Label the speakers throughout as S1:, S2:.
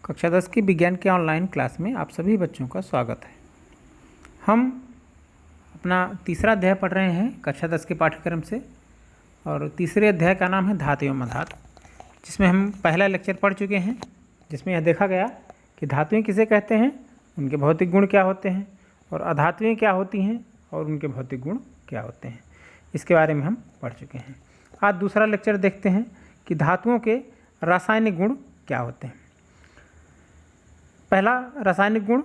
S1: कक्षा 10 की विज्ञान के ऑनलाइन क्लास में आप सभी बच्चों का स्वागत है। हम अपना तीसरा अध्याय पढ़ रहे हैं कक्षा 10 के पाठ्यक्रम से और तीसरे अध्याय का नाम है धातु एवं अधातु, जिसमें हम पहला लेक्चर पढ़ चुके हैं, जिसमें यह देखा गया कि धातुएं किसे कहते हैं, उनके भौतिक गुण क्या होते हैं और अधातुएं क्या होती हैं और उनके भौतिक गुण क्या होते हैं, इसके बारे में हम पढ़ चुके हैं। आज दूसरा लेक्चर देखते हैं कि धातुओं के रासायनिक गुण क्या होते हैं। पहला रासायनिक गुण,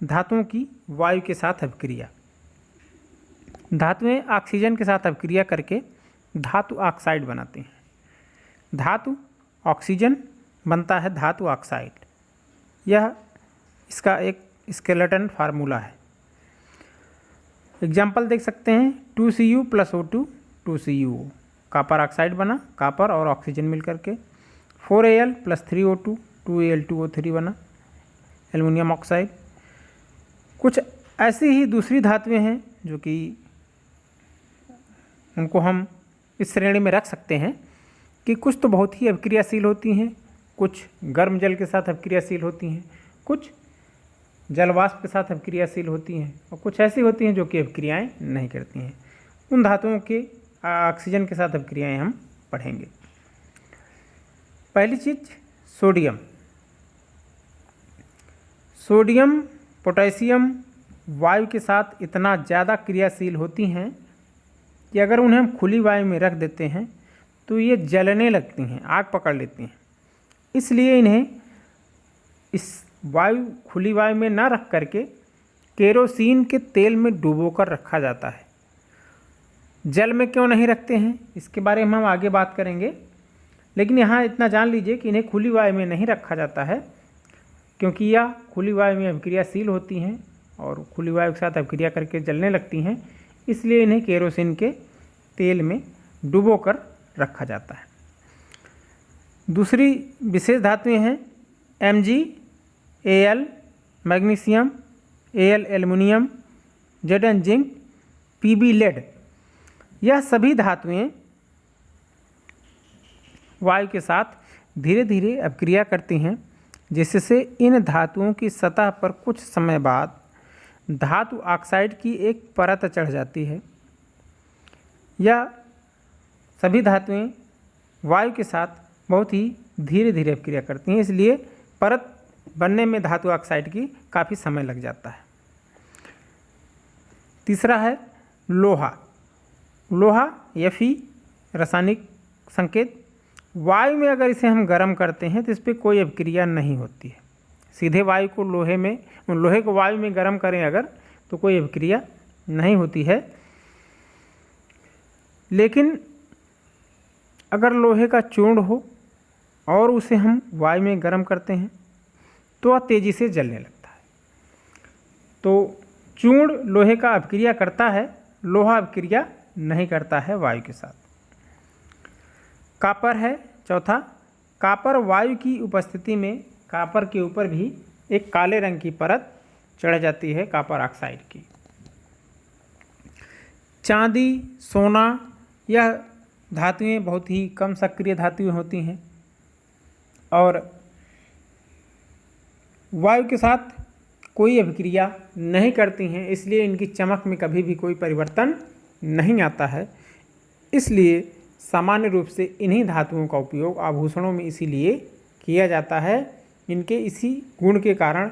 S1: धातुओं की वायु के साथ अभिक्रिया। धातुएं ऑक्सीजन के साथ अभिक्रिया करके धातु ऑक्साइड बनाती हैं। धातु ऑक्सीजन बनता है धातु ऑक्साइड। यह इसका एक स्केलेटन फार्मूला है। एग्जाम्पल देख सकते हैं, 2Cu + O2 2CuO, copper oxide बना, कॉपर और ऑक्सीजन मिलकर के। 4Al + 3O2 2Al2O3 बना, एल्युमिनियम ऑक्साइड। कुछ ऐसी ही दूसरी धातुएं हैं जो कि उनको हम इस श्रेणी में रख सकते हैं कि कुछ तो बहुत ही अभिक्रियाशील होती हैं, कुछ गर्म जल के साथ अभिक्रियाशील होती हैं, कुछ जलवाष्प के साथ अभिक्रियाशील होती हैं और कुछ ऐसी होती हैं जो कि अभिक्रियाएं नहीं करती हैं। उन धातुओं के ऑक्सीजन के साथ अभिक्रियाएं हम पढ़ेंगे। पहली चीज़, सोडियम। सोडियम पोटेशियम वायु के साथ इतना ज़्यादा क्रियाशील होती हैं कि अगर उन्हें हम खुली वायु में रख देते हैं तो ये जलने लगती हैं, आग पकड़ लेती हैं। इसलिए इन्हें इस खुली वायु में ना रख करके केरोसिन के तेल में डुबोकर रखा जाता है। जल में क्यों नहीं रखते हैं, इसके बारे में हम आगे बात करेंगे, लेकिन यहाँ इतना जान लीजिए कि इन्हें खुली वायु में नहीं रखा जाता है क्योंकि यह खुली वायु में अभिक्रियाशील होती हैं और खुली वायु के साथ अभिक्रिया करके जलने लगती हैं। इसलिए इन्हें केरोसिन के तेल में डुबोकर रखा जाता है। दूसरी विशेष धातुएं हैं Mg, Al magnesium, Al aluminium, Zn zinc, Pb lead. यह सभी धातुएं वायु के साथ धीरे धीरे अभिक्रिया करती हैं, जिससे इन धातुओं की सतह पर कुछ समय बाद धातु ऑक्साइड की एक परत चढ़ जाती है। यह सभी धातुएं वायु के साथ बहुत ही धीरे धीरे अभिक्रिया करती हैं, इसलिए परत बनने में धातु ऑक्साइड की काफ़ी समय लग जाता है। तीसरा है लोहा। लोहा Fe रासायनिक संकेत। वायु में अगर इसे हम गर्म करते हैं तो इस पर कोई अभिक्रिया नहीं होती है। सीधे वायु को लोहे को वायु में गर्म करें अगर तो कोई अभिक्रिया नहीं होती है, लेकिन अगर लोहे का चूर्ण हो और उसे हम वायु में गर्म करते हैं तो वह तेज़ी से जलने लगता है। तो चूर्ण लोहे का अभिक्रिया करता है, लोहा अभिक्रिया नहीं करता है वायु के साथ। कॉपर है चौथा। कॉपर वायु की उपस्थिति में कॉपर के ऊपर भी एक काले रंग की परत चढ़ जाती है कॉपर ऑक्साइड की। चांदी, सोना, यह धातुएं बहुत ही कम सक्रिय धातुएं होती हैं और वायु के साथ कोई अभिक्रिया नहीं करती हैं, इसलिए इनकी चमक में कभी भी कोई परिवर्तन नहीं आता है। इसलिए सामान्य रूप से इन्हीं धातुओं का उपयोग आभूषणों में इसीलिए किया जाता है, इनके इसी गुण के कारण,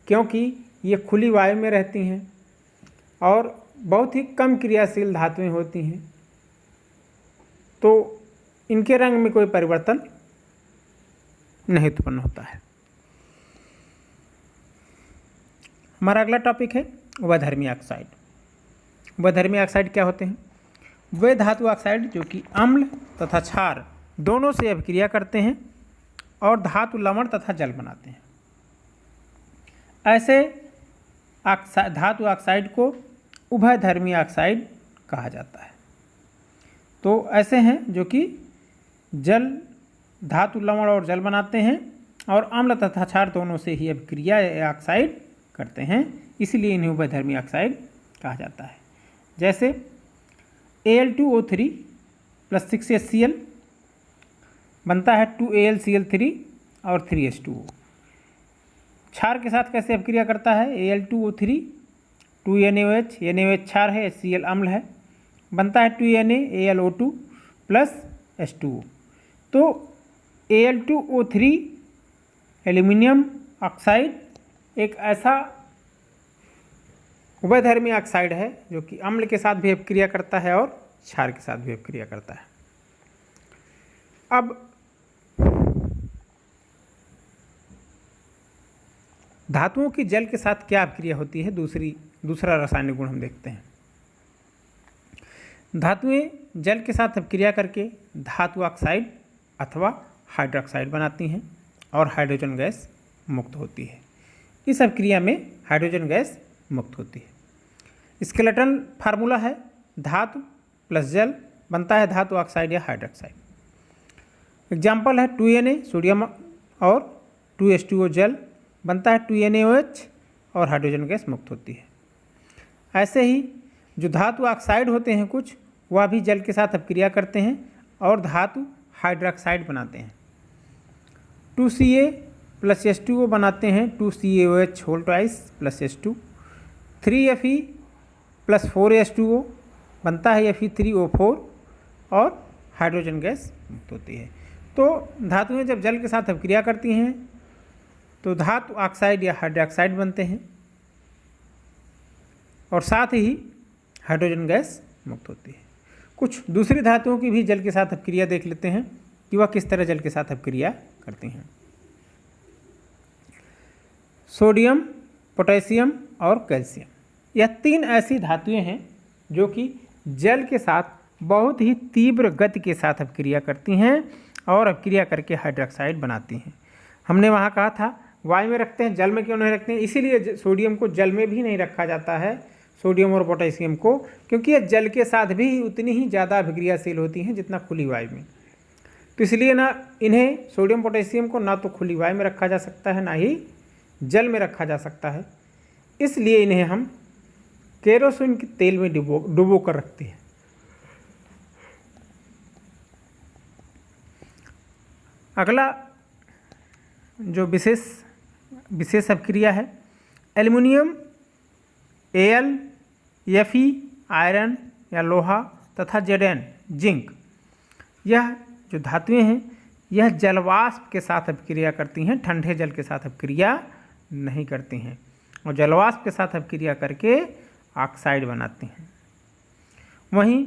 S1: क्योंकि ये खुली वायु में रहती हैं और बहुत ही कम क्रियाशील धातुएं होती हैं, तो इनके रंग में कोई परिवर्तन नहीं उत्पन्न होता है। हमारा अगला टॉपिक है वधर्मी ऑक्साइड। वधर्मी ऑक्साइड क्या होते हैं? वे धातु ऑक्साइड जो कि अम्ल तथा क्षार दोनों से अभिक्रिया करते हैं और धातु लवण तथा जल बनाते हैं। ऐसे धातु ऑक्साइड को उभयधर्मी ऑक्साइड कहा जाता है। तो ऐसे हैं जो कि धातु लवण और जल बनाते हैं और अम्ल तथा क्षार दोनों से ही अभिक्रिया ऑक्साइड करते हैं, इसलिए इन्हें उभयधर्मी ऑक्साइड कहा जाता है। जैसे Al2O3 + 6HCl बनता है 2AlCl3 और 3H2O। क्षार के साथ कैसे अपक्रिया करता है, Al2O3 2NaOH, NaOH क्षार है, HCl अम्ल है, बनता है 2NaAlO2 प्लस H2O। तो Al2O3 एल्यूमिनियम ऑक्साइड एक ऐसा उभयधर्मी ऑक्साइड है जो कि अम्ल के साथ भी अपक्रिया करता है और क्षार के साथ भी अपक्रिया करता है। अब धातुओं की जल के साथ क्या अपक्रिया होती है, दूसरा रासायनिक गुण हम देखते हैं। धातुएं जल के साथ अपक्रिया करके धातु ऑक्साइड अथवा हाइड्रोक्साइड बनाती हैं और हाइड्रोजन गैस मुक्त होती है। इस अपक्रिया में हाइड्रोजन गैस मुक्त होती है। स्केलेटन फार्मूला है धातु प्लस जल बनता है धातु ऑक्साइड या हाइड्रोक्साइड। एग्जाम्पल है 2Na सोडियम और 2H2O जल बनता है 2NaOH और हाइड्रोजन गैस मुक्त होती है। ऐसे ही जो धातु ऑक्साइड होते हैं कुछ, वह भी जल के साथ अपक्रिया करते हैं और धातु हाइड्रोक्साइड बनाते हैं। 2Ca प्लस H2O बनाते हैं 2CaOH whole twice plus H2। 3Fe plus 4H2O बनता है Fe3O4 और हाइड्रोजन गैस मुक्त होती है। तो धातुएं जब जल के साथ अपक्रिया करती हैं तो धातु ऑक्साइड या हाइड्रोक्साइड बनते हैं और साथ ही हाइड्रोजन गैस मुक्त होती है। कुछ दूसरी धातुओं की भी जल के साथ अपक्रिया देख लेते हैं कि वह किस तरह जल के साथ अपक्रिया करती हैं। सोडियम, पोटेशियम और कैल्शियम, यह तीन ऐसी धातुएं हैं जो कि जल के साथ बहुत ही तीव्र गति के साथ अपक्रिया करती हैं और अपक्रिया करके हाइड्रोक्साइड बनाती हैं। हमने वहाँ कहा था वायु में रखते हैं, जल में क्यों नहीं रखते हैं, इसीलिए सोडियम को जल में भी नहीं रखा जाता है, सोडियम और पोटेशियम को, क्योंकि ये जल के साथ भी उतनी ही ज़्यादा अभिक्रियाशील होती हैं जितना खुली वायु में। तो इसलिए ना इन्हें सोडियम पोटेशियम को ना तो खुली वायु में रखा जा सकता है ना ही जल में रखा जा सकता है, इसलिए इन्हें हम केरोसिन के तेल में डुबो कर रखते हैं। अगला जो विशेष अपक्रिया है एल्युमिनियम, Al, Fe आयरन या लोहा तथा Zn जिंक, यह जो धातुएं हैं यह जलवाष्प के साथ अपक्रिया करती हैं, ठंडे जल के साथ अपक्रिया नहीं करती हैं और जलवाष्प के साथ अपक्रिया करके ऑक्साइड बनाती हैं। वहीं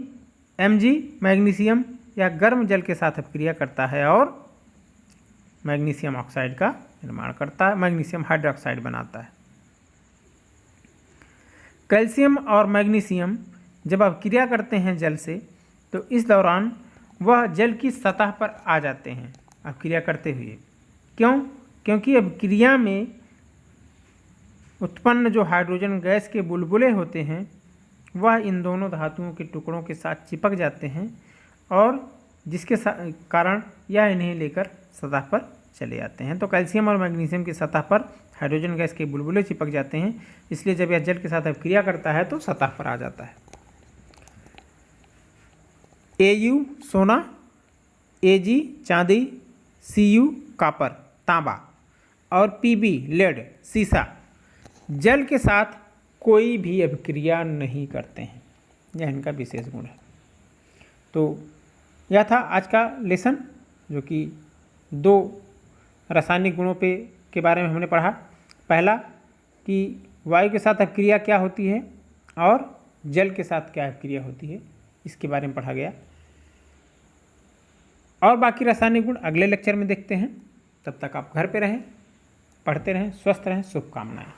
S1: Mg मैग्नीशियम या गर्म जल के साथ अपक्रिया करता है और मैग्नीशियम ऑक्साइड का निर्माण करता है, मैग्नीशियम हाइड्रोक्साइड बनाता है। कैल्शियम और मैग्नीशियम जब अपक्रिया करते हैं जल से तो इस दौरान वह जल की सतह पर आ जाते हैं अपक्रिया करते हुए। क्यों? क्योंकि अपक्रिया में उत्पन्न जो हाइड्रोजन गैस के बुलबुले होते हैं वह इन दोनों धातुओं के टुकड़ों के साथ चिपक जाते हैं और जिसके कारण यह इन्हें लेकर सतह पर चले जाते हैं। तो कैल्शियम और मैग्नीशियम की सतह पर हाइड्रोजन गैस के बुलबुले चिपक जाते हैं, इसलिए जब यह जल के साथ अपक्रिया करता है तो सतह पर आ जाता है। Au सोना, Ag चांदी, Cu कॉपर तांबा और Pb लेड सीसा जल के साथ कोई भी अपक्रिया नहीं करते हैं, यह इनका विशेष गुण है। तो यह था आज का लेसन जो कि दो रासायनिक गुणों के बारे में हमने पढ़ा। पहला कि वायु के साथ अपक्रिया क्या होती है और जल के साथ क्या अपक्रिया होती है, इसके बारे में पढ़ा गया। और बाकी रासायनिक गुण अगले लेक्चर में देखते हैं। तब तक आप घर पे रहें, पढ़ते रहें, स्वस्थ रहें। शुभकामनाएं।